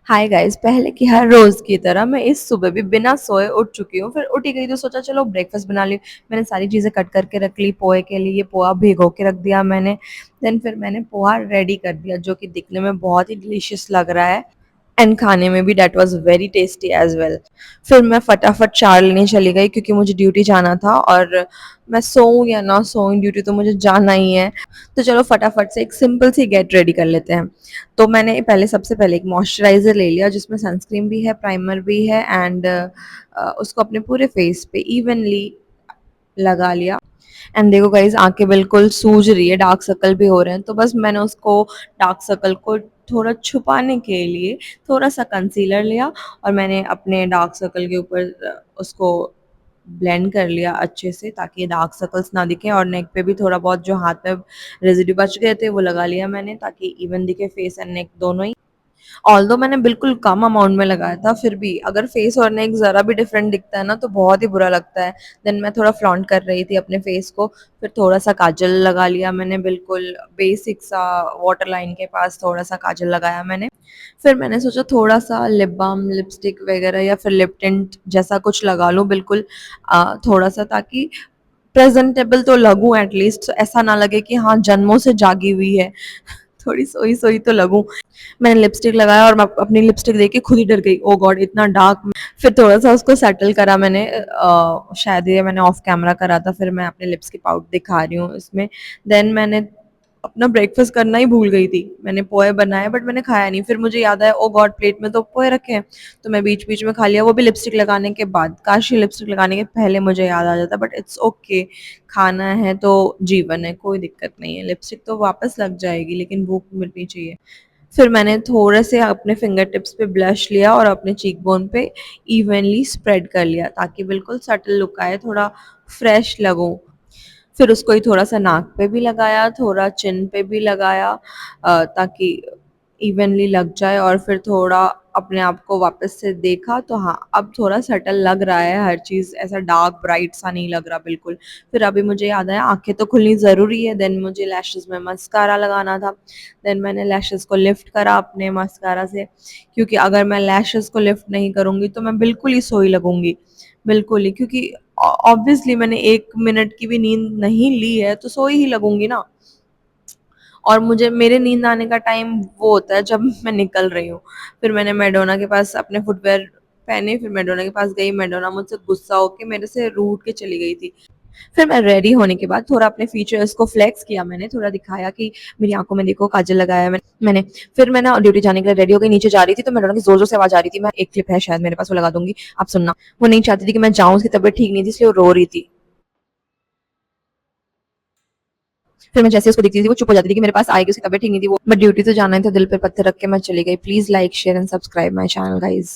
Hi guys, पहले की हर रोज की तरह मैं इस सुबह भी बिना सोए उठ चुकी हूँ। फिर उठी गई तो सोचा चलो ब्रेकफास्ट बना ली। मैंने सारी चीज़ें कट करके रख ली पोहे के लिए। पोहा भिगो के रख दिया मैंने। देन फिर मैंने पोहा रेडी कर दिया, जो कि दिखने में बहुत ही डिलीशियस लग रहा है एंड खाने में भी that was very tasty as well. फिर मैं फटाफट चाय लेने चली गई क्योंकि मुझे ड्यूटी जाना था, और मैं सोऊं या ना सोऊं ड्यूटी तो मुझे जाना ही है। तो चलो फटाफट से एक सिंपल सी गेट रेडी कर लेते हैं। तो मैंने पहले सबसे पहले एक मॉइस्चराइज़र ले लिया जिसमें सनस्क्रीन भी है, प्राइमर भी है, एंड उसको अपने पूरे फेस पे इवनली लगा लिया। एंड देखो गाइज, आंखें बिल्कुल सूज रही है, डार्क सर्कल भी हो रहे हैं, तो बस मैंने उसको डार्क सर्कल को थोड़ा छुपाने के लिए थोड़ा सा कंसीलर लिया, और मैंने अपने डार्क सर्कल के ऊपर उसको ब्लेंड कर लिया अच्छे से ताकि डार्क सर्कल्स ना दिखे। और नेक पे भी थोड़ा बहुत जो हाथ में रेजिड्यू बच गए थे वो लगा लिया मैंने, ताकि इवन दिखे फेस एंड नेक दोनों ही। ऑल्दो मैंने बिल्कुल कम अमाउंट में लगाया था, फिर भी अगर फेस और नेक ज़रा भी डिफरेंट दिखता है ना तो बहुत ही बुरा लगता है। देन मैं थोड़ा फ्लॉन्ट कर रही थी अपने फेस को। फिर थोड़ा सा काजल लगा लिया मैंने, बिल्कुल बेसिक सा वाटर लाइन के पास थोड़ा सा काजल लगाया मैंने। फिर मैंने सोचा थोड़ा सा लिप बाम, लिपस्टिक वगैरह या फिर लिप टिंट जैसा कुछ लगा लूँ बिल्कुल थोड़ा सा, ताकि प्रेजेंटेबल तो लगूं एटलीस्ट, ऐसा ना लगे कि हाँ जन्मों से जागी हुई है। थोड़ी सोई सोई तो लगूं। मैंने लिपस्टिक लगाया और मैं अपनी लिपस्टिक देख के खुद ही डर गई, ओ गॉड इतना डार्क। फिर थोड़ा सा उसको सेटल करा मैंने, शायद ये मैंने ऑफ कैमरा करा था। फिर मैं अपने लिप्स की पाउडर दिखा रही हूँ इसमें। देन मैंने अपना ब्रेकफास्ट करना ही भूल गई थी। मैंने पोहे बनाए बट मैंने खाया नहीं। फिर मुझे याद आया, ओ गॉड प्लेट में तो पोहे रखे हैं, तो मैं बीच बीच में खा लिया, वो भी लिपस्टिक लगाने के बाद। काश ये लिपस्टिक लगाने के पहले मुझे याद आ जाता, बट इट्स ओके। खाना है तो जीवन है, कोई दिक्कत नहीं है। लिपस्टिक तो वापस लग जाएगी लेकिन भूख मिटनी चाहिए। फिर मैंने थोड़े से अपने फिंगर टिप्स पे ब्लश लिया और अपने चीक बोन पे इवनली स्प्रेड कर लिया, ताकि बिल्कुल सटल लुक आए, थोड़ा फ्रेश लगूं। फिर उसको ही थोड़ा सा नाक पे भी लगाया, थोड़ा चिन पे भी लगाया, ताकि इवनली लग जाए। और फिर थोड़ा अपने आप को वापस से देखा तो हाँ, अब थोड़ा सटल लग रहा है, हर चीज़ ऐसा डार्क ब्राइट सा नहीं लग रहा बिल्कुल। फिर अभी मुझे याद आया आंखें तो खुलनी ज़रूरी है। देन मुझे लैशेज़ में मस्कारा लगाना था। देन मैंने लैशेज़ को लिफ्ट करा अपने मस्कारा से, क्योंकि अगर मैं लैशेज़ को लिफ्ट नहीं करूँगी तो मैं बिल्कुल ही सोई लगूंगी, बिल्कुल ही। क्योंकि ऑब्वियसली मैंने 1 मिनट की भी नींद नहीं ली है तो सोई ही लगूंगी ना। और मुझे मेरे नींद आने का टाइम वो होता है जब मैं निकल रही हूँ। फिर मैंने मैडोना के पास अपने फुटवेयर पहने, फिर मैडोना के पास गई। मैडोना मुझसे गुस्सा होके मेरे से रूठ के चली गई थी। फिर मैं रेडी होने के बाद थोड़ा अपने फीचर्स को फ्लेक्स किया मैंने, थोड़ा दिखाया कि मेरी आंखों में देखो काजल लगाया है मैंने। फिर मैं ना ड्यूटी जाने के लिए रेडी हो गई, नीचे जा रही थी तो मैडोना की जोर जोर से आवाज आ रही थी। मैं एक क्लिप है शायद मेरे पास, वो लगा दूंगी, आप सुनना। वो नहीं चाहती थी कि मैं जाऊं, उसकी तबीयत ठीक नहीं थी इसलिए वो रो रही थी। फिर मैं जैसे उसको दिखती थी वो चुप हो जाती थी कि मेरे पास आएगी, उसकी तबीयत ठीक नहीं थी वो। बट ड्यूटी तो जाना ही था, दिल पर पत्थर रख के मैं चली गई। Please like share and subscribe my channel guys.